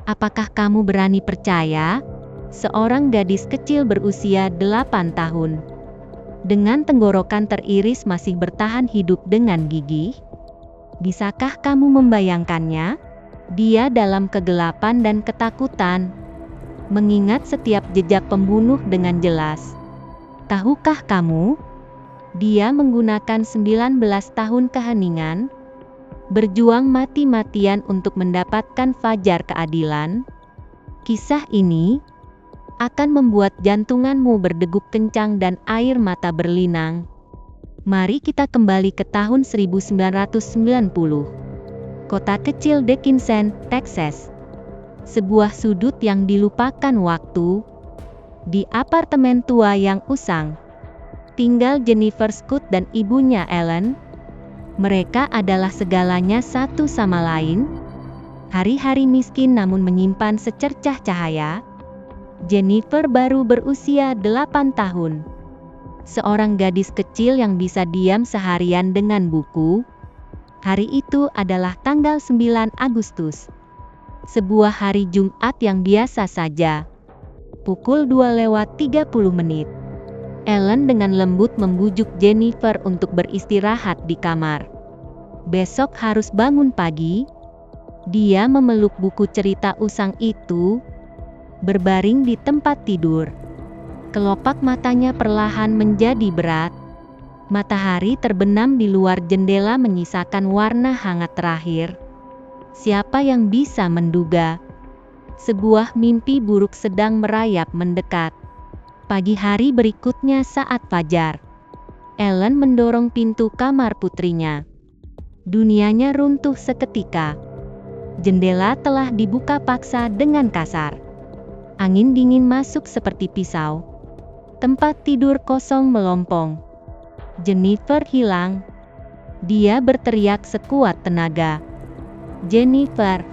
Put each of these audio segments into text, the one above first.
Apakah kamu berani percaya? Seorang gadis kecil berusia 8 tahun. Dengan tenggorokan teriris masih bertahan hidup dengan gigih. Bisakah kamu membayangkannya? Dia dalam kegelapan dan ketakutan, mengingat setiap jejak pembunuh dengan jelas. Tahukah kamu? Dia menggunakan 19 tahun keheningan, berjuang mati-matian untuk mendapatkan fajar keadilan. Kisah ini akan membuat jantunganmu berdegup kencang dan air mata berlinang. Mari kita kembali ke tahun 1990. Kota kecil Dickinson, Texas. Sebuah sudut yang dilupakan waktu. Di apartemen tua yang usang, tinggal Jennifer Scott dan ibunya Ellen. Mereka adalah segalanya satu sama lain. Hari-hari miskin namun menyimpan secercah cahaya. Jennifer baru berusia 8 tahun. Seorang gadis kecil yang bisa diam seharian dengan buku. Hari itu adalah tanggal 9 Agustus. Sebuah hari Jumat yang biasa saja. Pukul 2:30. Ellen dengan lembut membujuk Jennifer untuk beristirahat di kamar. Besok harus bangun pagi. Dia memeluk buku cerita usang itu, berbaring di tempat tidur. Kelopak matanya perlahan menjadi berat. Matahari terbenam di luar jendela menyisakan warna hangat terakhir. Siapa yang bisa menduga? Sebuah mimpi buruk sedang merayap mendekat. Pagi hari berikutnya saat fajar, Ellen mendorong pintu kamar putrinya. Dunianya runtuh seketika. Jendela telah dibuka paksa dengan kasar. Angin dingin masuk seperti pisau. Tempat tidur kosong melompong. Jennifer hilang. Dia berteriak sekuat tenaga. Jennifer.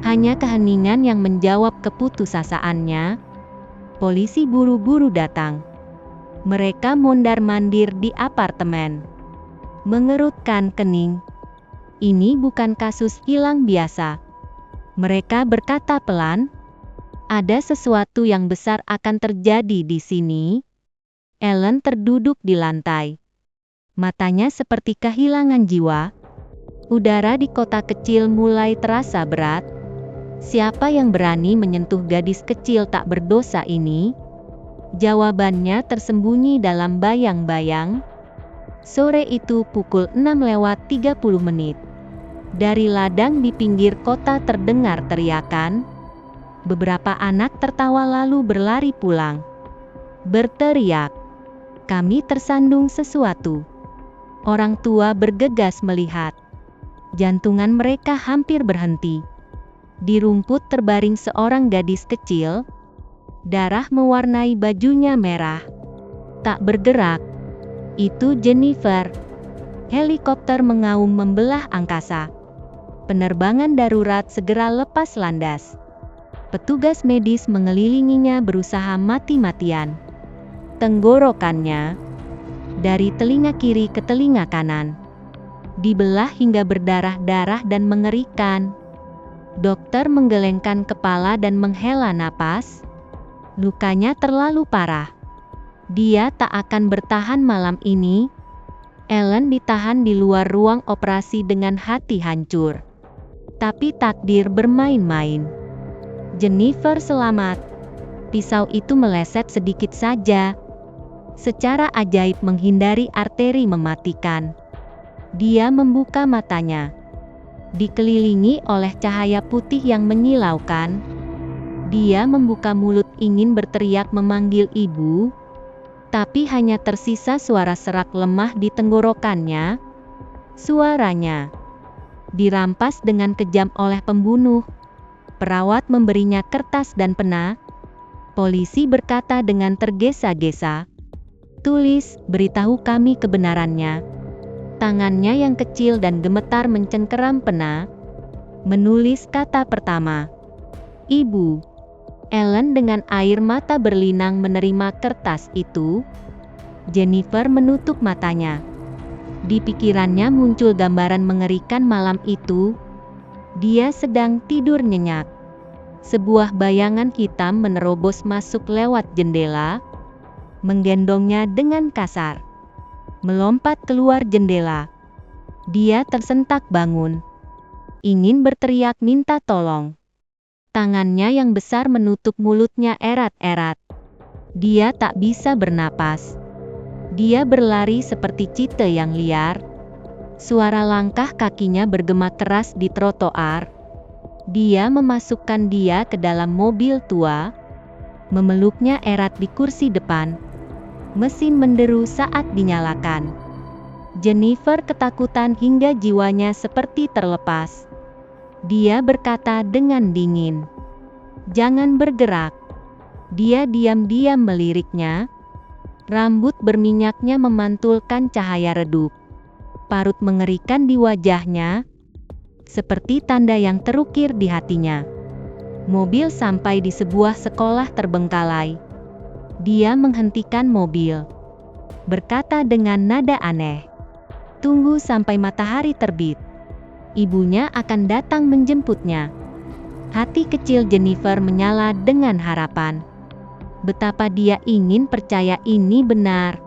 Hanya keheningan yang menjawab keputusasaannya. Polisi buru-buru datang. Mereka mondar-mandir di apartemen, mengerutkan kening. Ini bukan kasus hilang biasa. Mereka berkata pelan. Ada sesuatu yang besar akan terjadi di sini. Ellen terduduk di lantai. Matanya seperti kehilangan jiwa. Udara di kota kecil mulai terasa berat. Siapa yang berani menyentuh gadis kecil tak berdosa ini? Jawabannya tersembunyi dalam bayang-bayang. Sore itu pukul 6:30. Dari ladang di pinggir kota terdengar teriakan. Beberapa anak tertawa lalu berlari pulang. Berteriak, "Kami tersandung sesuatu." Orang tua bergegas melihat. Jantungan mereka hampir berhenti. Di rumput terbaring seorang gadis kecil. Darah mewarnai bajunya merah. Tak bergerak. Itu Jennifer. Helikopter mengaum membelah angkasa. Penerbangan darurat segera lepas landas. Petugas medis mengelilinginya berusaha mati-matian. Tenggorokannya, dari telinga kiri ke telinga kanan, dibelah hingga berdarah-darah dan mengerikan. Dokter menggelengkan kepala dan menghela napas. Lukanya terlalu parah. Dia tak akan bertahan malam ini. Ellen ditahan di luar ruang operasi dengan hati hancur. Tapi takdir bermain-main. Jennifer selamat. Pisau itu meleset sedikit saja. Secara ajaib menghindari arteri mematikan. Dia membuka matanya. Dikelilingi oleh cahaya putih yang menyilaukan. Dia membuka mulut ingin berteriak memanggil ibu. Tapi hanya tersisa suara serak lemah di tenggorokannya. Suaranya dirampas dengan kejam oleh pembunuh. Perawat memberinya kertas dan pena. Polisi berkata dengan tergesa-gesa, "Tulis, beritahu kami kebenarannya." Tangannya yang kecil dan gemetar mencengkeram pena. Menulis kata pertama. "Ibu." Ellen dengan air mata berlinang menerima kertas itu. Jennifer menutup matanya. Di pikirannya muncul gambaran mengerikan malam itu. Dia sedang tidur nyenyak. Sebuah bayangan hitam menerobos masuk lewat jendela, menggendongnya dengan kasar. Melompat keluar jendela. Dia tersentak bangun. Ingin berteriak minta tolong. Tangannya yang besar menutup mulutnya erat-erat. Dia tak bisa bernapas. Dia berlari seperti cita yang liar. Suara langkah kakinya bergema keras di trotoar. Dia memasukkan dia ke dalam mobil tua, memeluknya erat di kursi depan. Mesin menderu saat dinyalakan. Jennifer ketakutan hingga jiwanya seperti terlepas. Dia berkata dengan dingin, "Jangan bergerak." Dia diam-diam meliriknya. Rambut berminyaknya memantulkan cahaya redup. Parut mengerikan di wajahnya, seperti tanda yang terukir di hatinya. Mobil sampai di sebuah sekolah terbengkalai. Dia menghentikan mobil, berkata dengan nada aneh, "Tunggu sampai matahari terbit. Ibunya akan datang menjemputnya." Hati kecil Jennifer menyala dengan harapan. Betapa dia ingin percaya ini benar.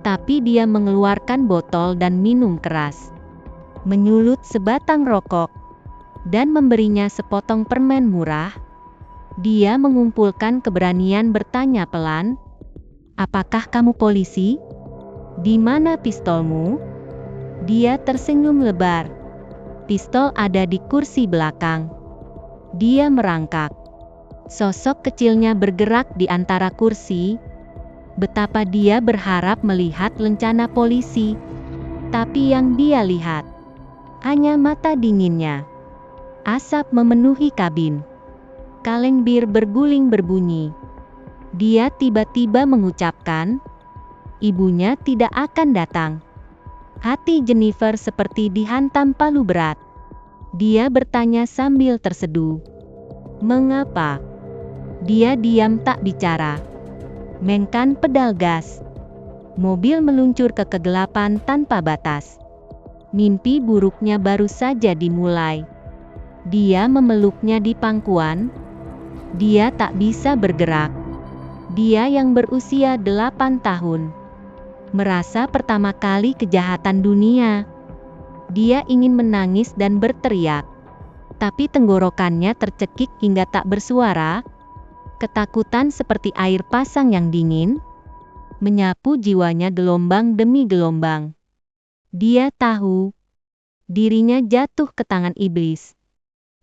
Tapi dia mengeluarkan botol dan minum keras, menyulut sebatang rokok, dan memberinya sepotong permen murah. Dia mengumpulkan keberanian bertanya pelan, "Apakah kamu polisi? Di mana pistolmu?" Dia tersenyum lebar. "Pistol ada di kursi belakang." Dia merangkak. Sosok kecilnya bergerak di antara kursi. Betapa dia berharap melihat lencana polisi, tapi yang dia lihat hanya mata dinginnya. Asap memenuhi kabin. Kaleng bir berguling berbunyi. Dia tiba-tiba mengucapkan, "Ibunya tidak akan datang." Hati Jennifer seperti dihantam palu berat. Dia bertanya sambil terseduh, "Mengapa?" Dia diam tak bicara. Mainkan pedal gas. Mobil meluncur ke kegelapan tanpa batas. Mimpi buruknya baru saja dimulai. Dia memeluknya di pangkuan. Dia tak bisa bergerak. Dia yang berusia 8 tahun. Merasa pertama kali kejahatan dunia. Dia ingin menangis dan berteriak. Tapi tenggorokannya tercekik hingga tak bersuara. Ketakutan seperti air pasang yang dingin, menyapu jiwanya gelombang demi gelombang. Dia tahu, dirinya jatuh ke tangan iblis.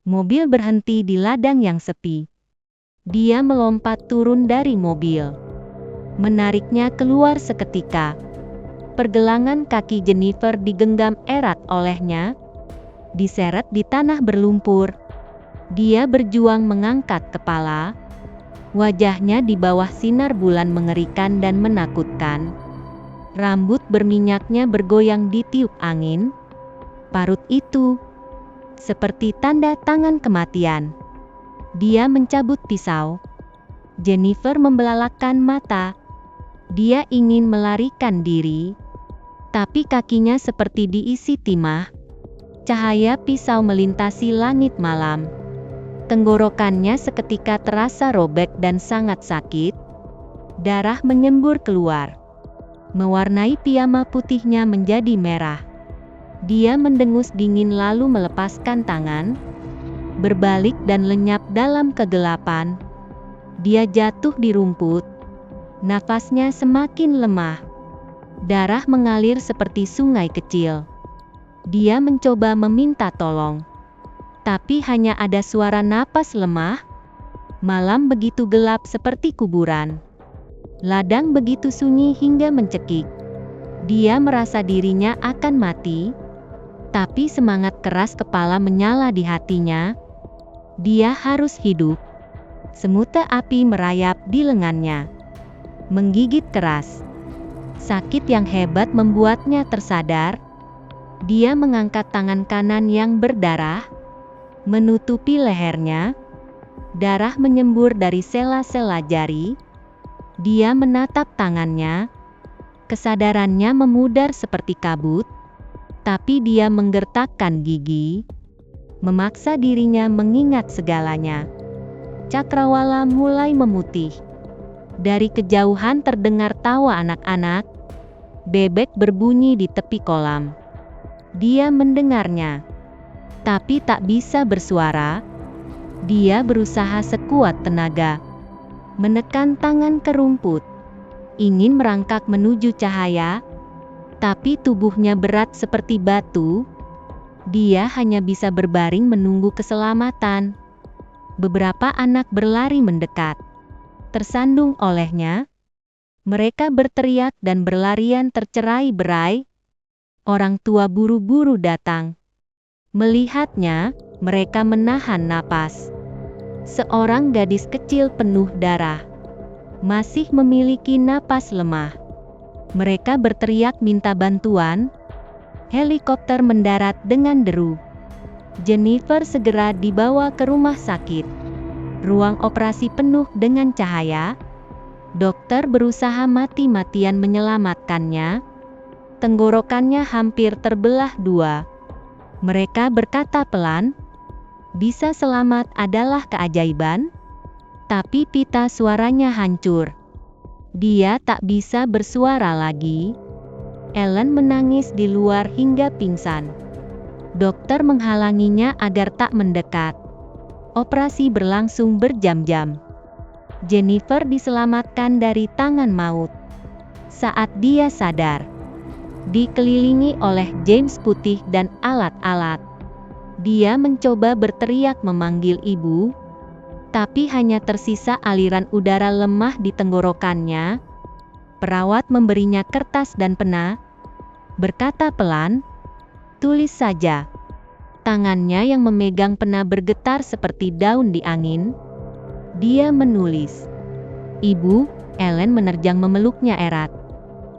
Mobil berhenti di ladang yang sepi. Dia melompat turun dari mobil, menariknya keluar seketika. Pergelangan kaki Jennifer digenggam erat olehnya, diseret di tanah berlumpur. Dia berjuang mengangkat kepala. Wajahnya di bawah sinar bulan mengerikan dan menakutkan. Rambut berminyaknya bergoyang di tiup angin. Parut itu seperti tanda tangan kematian. Dia mencabut pisau. Jennifer membelalakkan mata. Dia ingin melarikan diri, tapi kakinya seperti diisi timah. Cahaya pisau melintasi langit malam. Tenggorokannya seketika terasa robek dan sangat sakit. Darah menyembur keluar, mewarnai piyama putihnya menjadi merah. Dia mendengus dingin lalu melepaskan tangan, berbalik dan lenyap dalam kegelapan. Dia jatuh di rumput. Nafasnya semakin lemah. Darah mengalir seperti sungai kecil. Dia mencoba meminta tolong, tapi hanya ada suara napas lemah. Malam begitu gelap seperti kuburan. Ladang begitu sunyi hingga mencekik. Dia merasa dirinya akan mati, tapi semangat keras kepala menyala di hatinya. Dia harus hidup. Semuta api merayap di lengannya, menggigit keras. Sakit yang hebat membuatnya tersadar. Dia mengangkat tangan kanan yang berdarah, menutupi lehernya. Darah menyembur dari sela-sela jari. Dia menatap tangannya. Kesadarannya memudar seperti kabut, tapi dia menggertakkan gigi, memaksa dirinya mengingat segalanya. cakrawala mulai memutih. Dari kejauhan terdengar tawa anak-anak. Bebek berbunyi di tepi kolam. Dia mendengarnya, tapi tak bisa bersuara. Dia berusaha sekuat tenaga, menekan tangan ke rumput, ingin merangkak menuju cahaya, tapi tubuhnya berat seperti batu. Dia hanya bisa berbaring menunggu keselamatan. Beberapa anak berlari mendekat, tersandung olehnya. Mereka berteriak dan berlarian tercerai-berai. Orang tua buru-buru datang. Melihatnya, mereka menahan napas. Seorang gadis kecil penuh darah, masih memiliki napas lemah. Mereka berteriak minta bantuan. Helikopter mendarat dengan deru. Jennifer segera dibawa ke rumah sakit. Ruang operasi penuh dengan cahaya. Dokter berusaha mati-matian menyelamatkannya. Tenggorokannya hampir terbelah dua. Mereka berkata pelan, "Bisa selamat adalah keajaiban." Tapi pita suaranya hancur. Dia tak bisa bersuara lagi. Ellen menangis di luar hingga pingsan. Dokter menghalanginya agar tak mendekat. Operasi berlangsung berjam-jam. Jennifer diselamatkan dari tangan maut. Saat dia sadar, dikelilingi oleh James putih dan alat-alat. Dia mencoba berteriak memanggil ibu, tapi hanya tersisa aliran udara lemah di tenggorokannya. Perawat memberinya kertas dan pena, berkata pelan, "Tulis saja." Tangannya yang memegang pena bergetar seperti daun di angin. Dia menulis. "Ibu." Ellen menerjang memeluknya erat.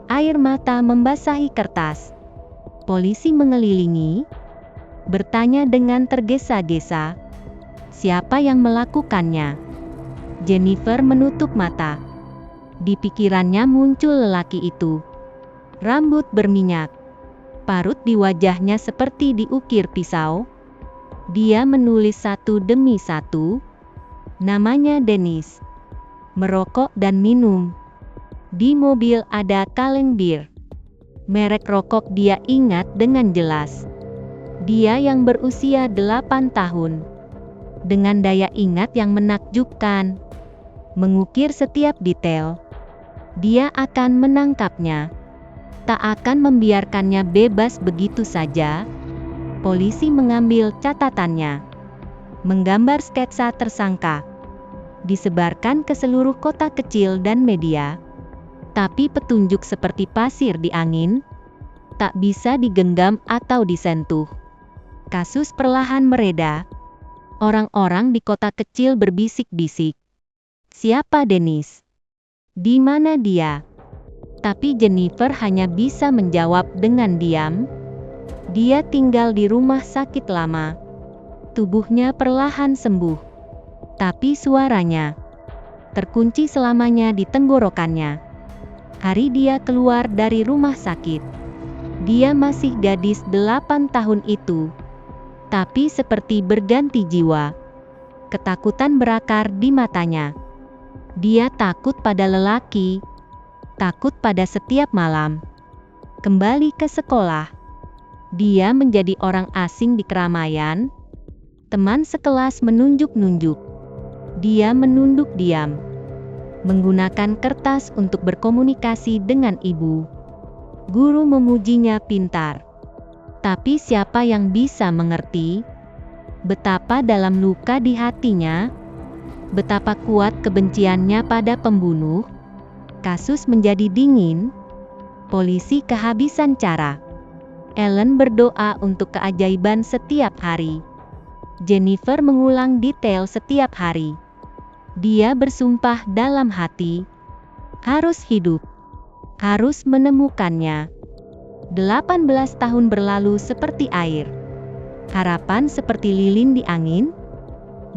Air mata membasahi kertas. Polisi mengelilingi, bertanya dengan tergesa-gesa, "Siapa yang melakukannya?" Jennifer menutup mata. Di pikirannya muncul lelaki itu. Rambut berminyak, parut di wajahnya seperti diukir pisau. Dia menulis satu demi satu. Namanya Dennis. Merokok dan minum. Di mobil ada kaleng bir. Merek rokok dia ingat dengan jelas. Dia yang berusia 8 tahun. Dengan daya ingat yang menakjubkan. Mengukir setiap detail. Dia akan menangkapnya. Tak akan membiarkannya bebas begitu saja. Polisi mengambil catatannya. Menggambar sketsa tersangka. Disebarkan ke seluruh kota kecil dan media. Tapi petunjuk seperti pasir di angin, tak bisa digenggam atau disentuh. Kasus perlahan mereda. Orang-orang di kota kecil berbisik-bisik. Siapa Dennis? Di mana dia? Tapi Jennifer hanya bisa menjawab dengan diam. Dia tinggal di rumah sakit lama. Tubuhnya perlahan sembuh. Tapi suaranya terkunci selamanya di tenggorokannya. Hari dia keluar dari rumah sakit, dia masih gadis 8 tahun itu. Tapi seperti berganti jiwa. Ketakutan berakar di matanya. Dia takut pada lelaki. Takut pada setiap malam. Kembali ke sekolah. Dia menjadi orang asing di keramaian. Teman sekelas menunjuk-nunjuk. Dia menunduk diam. Menggunakan kertas untuk berkomunikasi dengan ibu. Guru memujinya pintar. Tapi siapa yang bisa mengerti betapa dalam luka di hatinya? Betapa kuat kebenciannya pada pembunuh? Kasus menjadi dingin. Polisi kehabisan cara. Ellen berdoa untuk keajaiban setiap hari. Jennifer mengulang detail setiap hari. Dia bersumpah dalam hati, harus hidup, harus menemukannya. 18 tahun berlalu seperti air. Harapan seperti lilin di angin,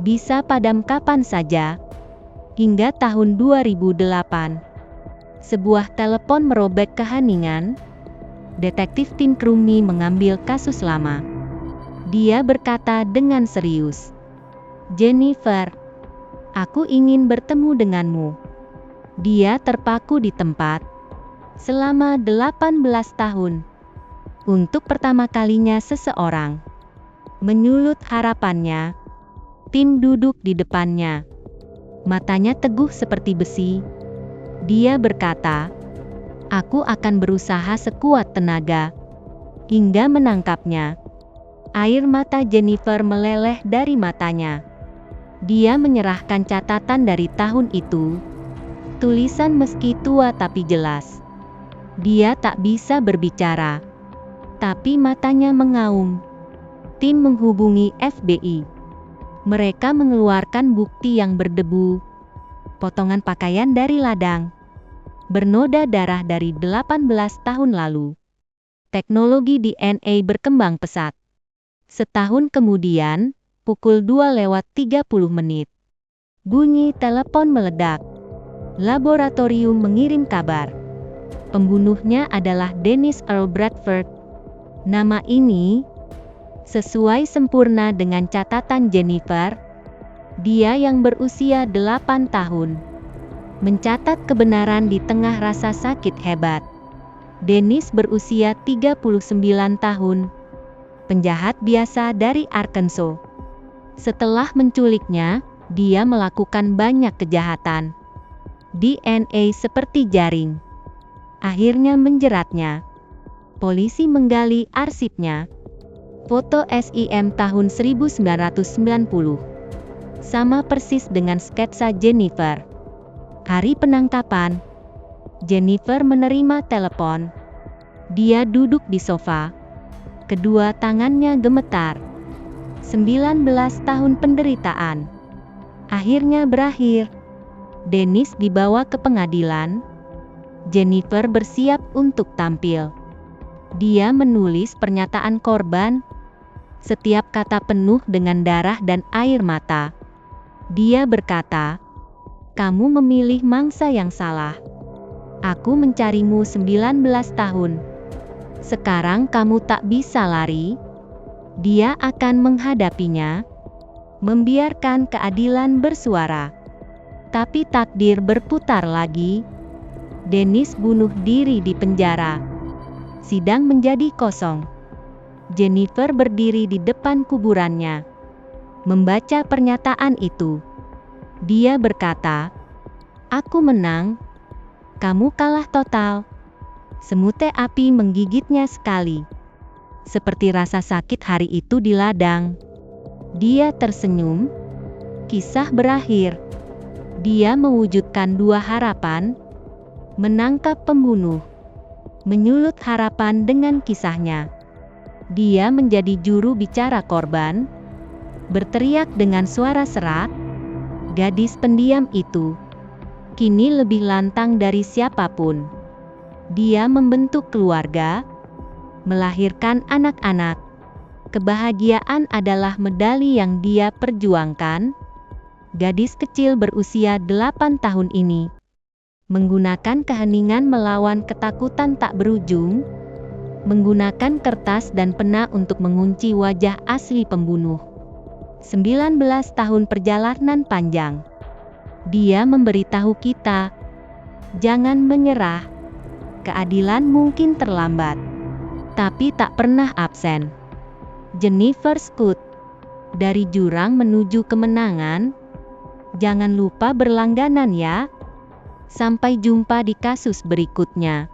bisa padam kapan saja. Hingga tahun 2008, sebuah telepon merobek keheningan. Detektif Tim Crummy mengambil kasus lama. Dia berkata dengan serius, "Jennifer, Aku ingin bertemu denganmu. Dia terpaku di tempat selama 18 tahun. Untuk pertama kalinya seseorang menyulut harapannya. Tim duduk di depannya. Matanya teguh seperti besi. Dia berkata, "Aku akan berusaha sekuat tenaga hingga menangkapnya." Air mata Jennifer meleleh dari matanya. Dia menyerahkan catatan dari tahun itu. Tulisan meski tua tapi jelas. Dia tak bisa berbicara, tapi matanya mengaum. Tim menghubungi FBI. Mereka mengeluarkan bukti yang berdebu. Potongan pakaian dari ladang. Bernoda darah dari 18 tahun lalu. Teknologi DNA berkembang pesat. Setahun kemudian, pukul 2:30, bunyi telepon meledak. Laboratorium mengirim kabar. Pembunuhnya adalah Dennis Earl Bradford. Nama ini sesuai sempurna dengan catatan Jennifer. Dia yang berusia 8 tahun. Mencatat kebenaran di tengah rasa sakit hebat. Dennis berusia 39 tahun. Penjahat biasa dari Arkansas. Setelah menculiknya, dia melakukan banyak kejahatan. DNA seperti jaring akhirnya menjeratnya. Polisi menggali arsipnya. Foto SIM tahun 1990. Sama persis dengan sketsa Jennifer. Hari penangkapan, Jennifer menerima telepon. Dia duduk di sofa. Kedua tangannya gemetar. 19 tahun penderitaan akhirnya berakhir. Dennis dibawa ke pengadilan. Jennifer bersiap untuk tampil. Dia menulis pernyataan korban. Setiap kata penuh dengan darah dan air mata. Dia berkata, "Kamu memilih mangsa yang salah. Aku mencarimu 19 tahun. Sekarang kamu tak bisa lari." Dia akan menghadapinya. Membiarkan keadilan bersuara. Tapi takdir berputar lagi. Dennis bunuh diri di penjara. Sidang menjadi kosong. Jennifer berdiri di depan kuburannya. Membaca pernyataan itu. Dia berkata, "Aku menang. Kamu kalah total." Semute api menggigitnya sekali. Seperti rasa sakit hari itu di ladang. Dia tersenyum. Kisah berakhir. Dia mewujudkan dua harapan. Menangkap pembunuh. Menyulut harapan dengan kisahnya. Dia menjadi juru bicara korban. Berteriak dengan suara serak. Gadis pendiam itu kini lebih lantang dari siapapun. Dia membentuk keluarga. Melahirkan anak-anak. Kebahagiaan adalah medali yang dia perjuangkan. Gadis kecil berusia 8 tahun ini menggunakan keheningan melawan ketakutan tak berujung. Menggunakan kertas dan pena untuk mengunci wajah asli pembunuh. 19 tahun perjalanan panjang. Dia memberitahu kita, jangan menyerah. Keadilan mungkin terlambat, tapi tak pernah absen. Jennifer Scott. Dari jurang menuju kemenangan. Jangan lupa berlangganan ya. Sampai jumpa di kasus berikutnya.